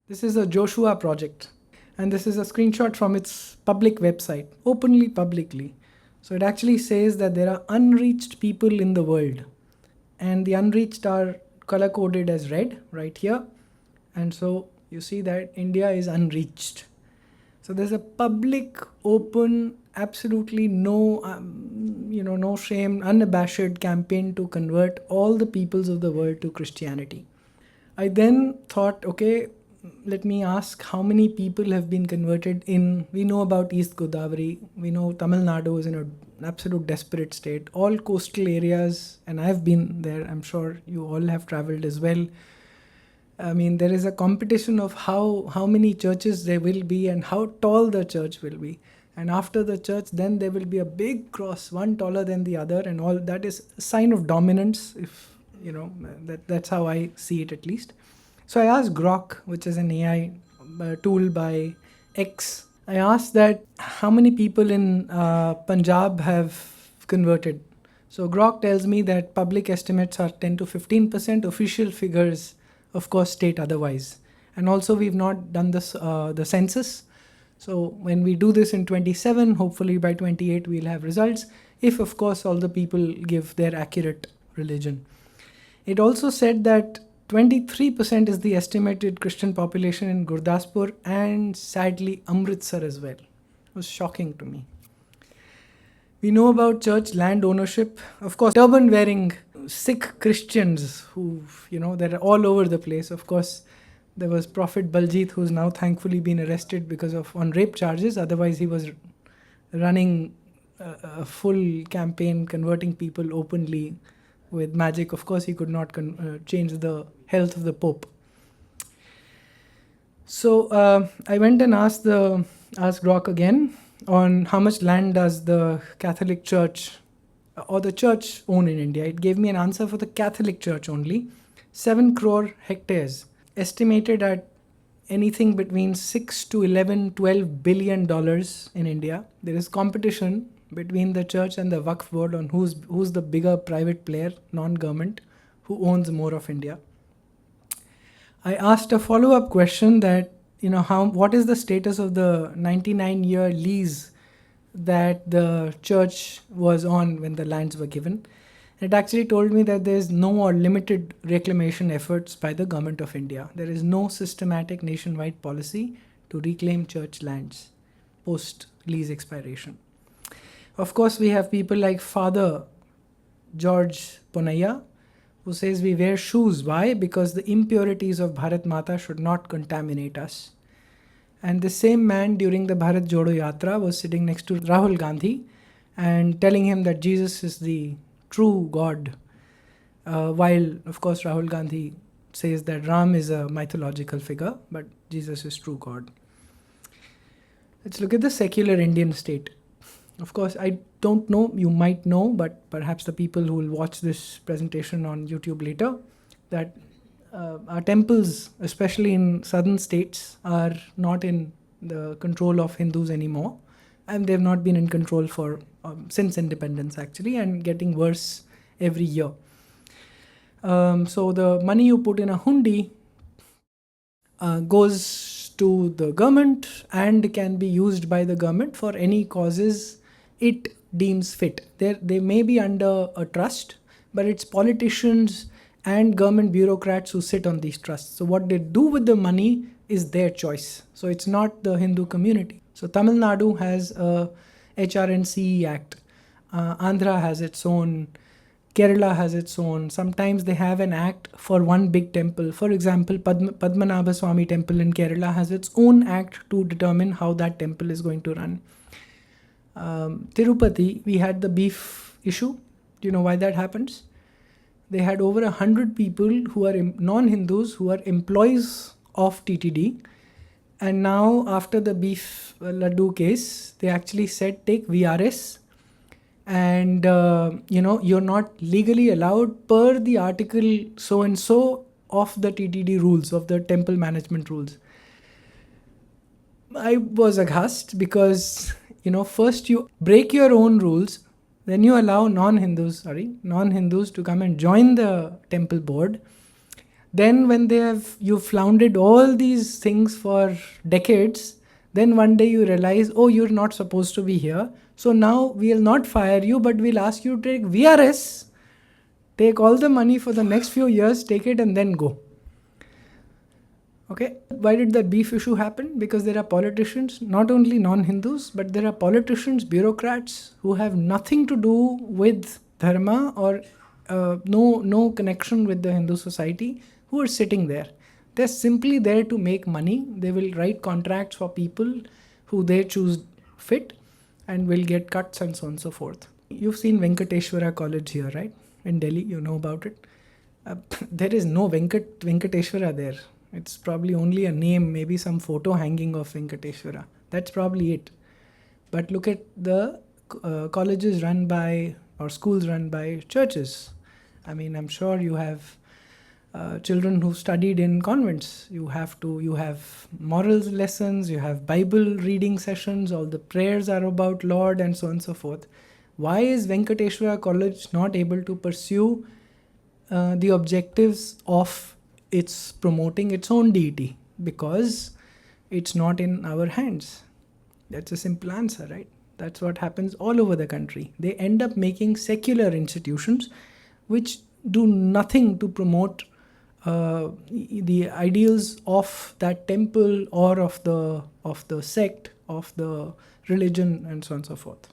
This is a Joshua project, and this is a screenshot from its public website, publicly. So it actually says that there are unreached people in the world, and the unreached are color coded as red right here, and so you see that India is unreached. So there's a public, open, absolutely no shame, unabashed campaign to convert all the peoples of the world to Christianity. I then thought, okay, let me ask how many people have been converted we know about East Godavari, we know Tamil Nadu is in an absolute desperate state, all coastal areas, and I've been there, I'm sure you all have traveled as well. I mean, there is a competition of how many churches there will be and how tall the church will be. And after the church, then there will be a big cross, one taller than the other, and all that is a sign of dominance, if that's how I see it at least. So I asked Grok, which is an AI tool by X, I asked that how many people in Punjab have converted. So Grok tells me that public estimates are 10 to 15%, official figures of course state otherwise. And also we've not done the census. So when we do this in 27, hopefully by 28 we'll have results, if of course all the people give their accurate religion. It also said that 23% is the estimated Christian population in Gurdaspur and sadly Amritsar as well. It was shocking to me. We know about church land ownership. Of course, turban wearing Sikh Christians who, they're all over the place. Of course, there was Prophet Baljit, who's now thankfully been arrested on rape charges. Otherwise, he was running a full campaign converting people openly with magic. Of course, he could not change the health of the Pope. So I went and asked Grok again on how much land does the Catholic Church or the church own in India. It gave me an answer for the Catholic Church only. 7 crore hectares, estimated at anything between 6 to 11, $12 billion in India. There is competition between the church and the Waqf Board on who's the bigger private player, non-government, who owns more of India. I asked a follow-up question that, what is the status of the 99-year lease that the church was on when the lands were given. It actually told me that there is no or limited reclamation efforts by the government of India. There is no systematic nationwide policy to reclaim church lands post-lease expiration. Of course, we have people like Father George Ponaya, who says we wear shoes. Why? Because the impurities of Bharat Mata should not contaminate us. And the same man during the Bharat Jodo Yatra was sitting next to Rahul Gandhi and telling him that Jesus is the true God. While, of course, Rahul Gandhi says that Ram is a mythological figure, but Jesus is true God. Let's look at the secular Indian state. Of course, I don't know, you might know, but perhaps the people who will watch this presentation on YouTube later, that our temples, especially in southern states, are not in the control of Hindus anymore. And they've not been in control for since independence, actually, and getting worse every year. So the money you put in a hundi goes to the government and can be used by the government for any causes it deems fit. They may be under a trust, but it's politicians and government bureaucrats who sit on these trusts. So what they do with the money is their choice. So it's not the Hindu community. So Tamil Nadu has a HRNC Act. Andhra has its own. Kerala has its own. Sometimes they have an act for one big temple. For example, Padmanabha Swami temple in Kerala has its own act to determine how that temple is going to run. Tirupati, we had the beef issue. Do you know why that happens? They had over 100 people who are non-Hindus who are employees of TTD. And now after the beef laddu case, they actually said take VRS and you're not legally allowed per the article so-and-so of the TTD rules, of the temple management rules. I was aghast because, first you break your own rules, then you allow non-Hindus to come and join the temple board. Then when you've floundered all these things for decades, then one day you realize, oh, you're not supposed to be here. So now we'll not fire you, but we'll ask you to take VRS, take all the money for the next few years, take it and then go. Okay, why did that beef issue happen? Because there are politicians, not only non-Hindus, but there are politicians, bureaucrats who have nothing to do with dharma or no connection with the Hindu society, who are sitting there. They're simply there to make money. They will write contracts for people who they choose fit and will get cuts and so on and so forth. You've seen Venkateshwara College here, right? In Delhi, you know about it. There is no Venkateshwara there. It's probably only a name, maybe some photo hanging of Venkateshwara. That's probably it. But look at the colleges run by, or schools run by churches. I mean, I'm sure you have children who studied in convents. You have morals lessons, you have Bible reading sessions, all the prayers are about Lord and so on and so forth. Why is Venkateshwara College not able to pursue the objectives of its promoting its own deity? Because it's not in our hands. That's a simple answer, right? That's what happens all over the country. They end up making secular institutions which do nothing to promote the ideals of that temple or of the sect, of the religion and so on and so forth.